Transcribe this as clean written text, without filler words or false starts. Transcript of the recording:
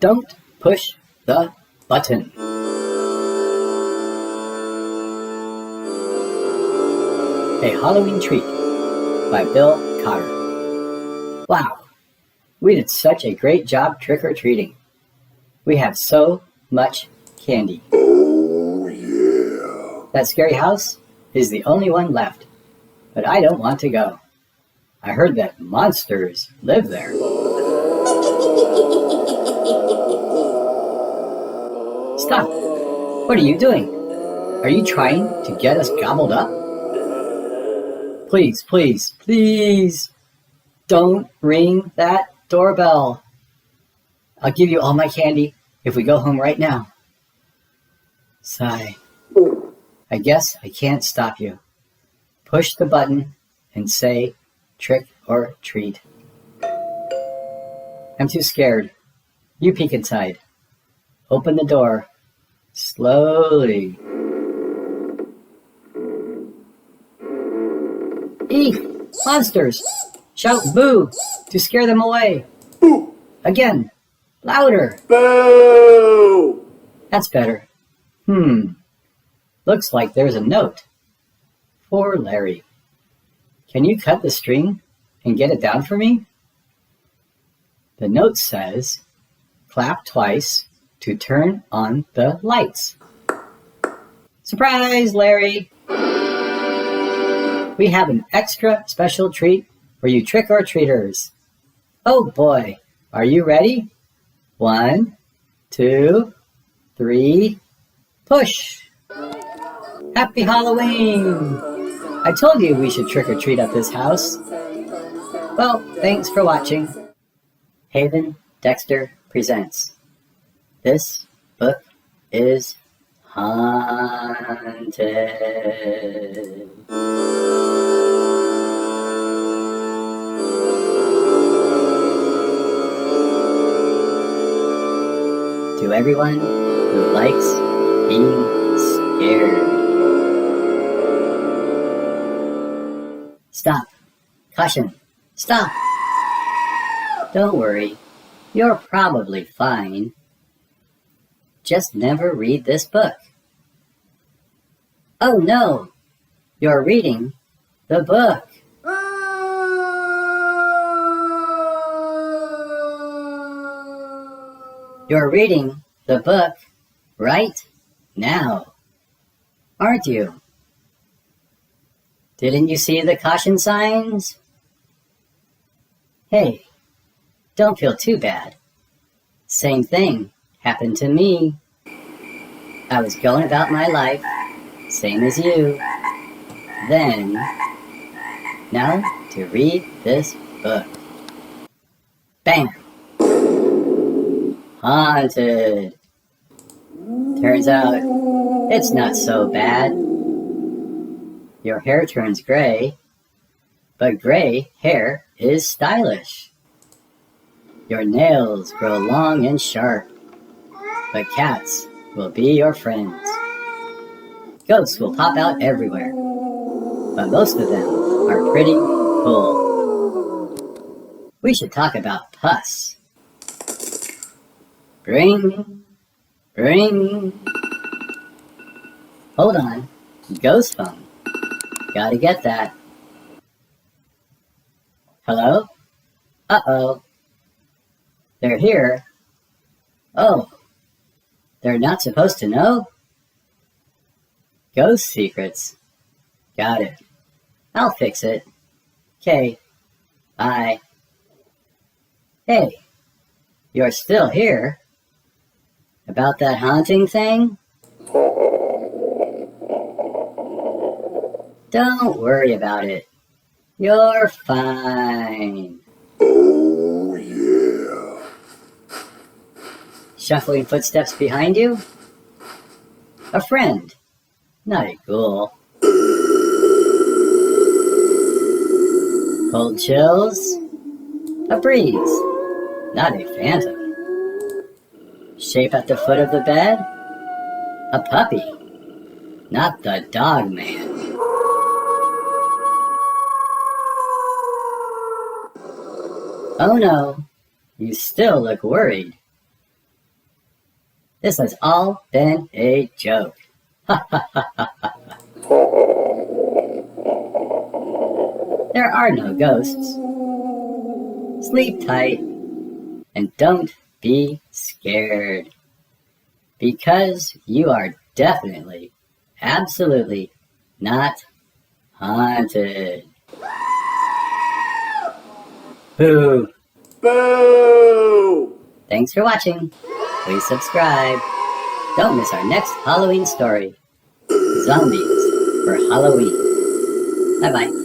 Don't push the button. A Halloween Treat by Bill Cotter. Wow, we did such a great job trick-or-treating. We have so much candy. Oh, yeah. That scary house is the only one left, but I don't want to go. I heard that monsters live there. Stop! What are you doing? Are you trying to get us gobbled up? Please, please, please, don't ring that doorbell. I'll give you all my candy if we go home right now. Sigh. I guess I can't stop you. Push the button and say trick or treat. I'm too scared. You peek inside. Open the door. Slowly. Eek! Monsters! Shout boo to scare them away. Boo! Again. Louder. Boo! That's better. Looks like there's a note. For Larry. Can you cut the string and get it down for me? The note says, clap twice to turn on the lights. Surprise, Larry! We have an extra special treat for you trick-or-treaters. Oh boy, are you ready? 1, 2, 3, push! Happy Halloween! I told you we should trick-or-treat at this house. Well, thanks for watching. Haven Dexter presents. This book is haunted. To everyone who likes being scared. Stop. Caution. Stop. Don't worry. You're probably fine. Just never read this book. Oh no! You're reading the book. You're reading the book right now, aren't you? Didn't you see the caution signs? Hey, don't feel too bad. Same thing happened to me. I was going about my life, same as you. Then, now to read this book. Bam! Haunted. Turns out, it's not so bad. Your hair turns gray, but gray hair is stylish. Your nails grow long and sharp, but cats will be your friends. Ghosts will pop out everywhere, but most of them are pretty cool. We should talk about pus. Ring, ring. Hold on, ghost phone. Gotta get that. Hello? Uh-oh. They're here. Oh, they're not supposed to know? Ghost secrets. Got it. I'll fix it. Okay. Bye. Hey, you're still here. About that haunting thing? Don't worry about it. You're fine. Oh, yeah. Shuffling footsteps behind you? A friend, not a ghoul. Cold chills? A breeze, not a phantom. Shape at the foot of the bed? A puppy, not the dog man. Oh no, you still look worried. This has all been a joke. There are no ghosts. Sleep tight and don't be scared. Because you are definitely, absolutely not haunted. Boo! Boo! Thanks for watching. Please subscribe. Don't miss our next Halloween story. Zombies for Halloween. Bye-bye.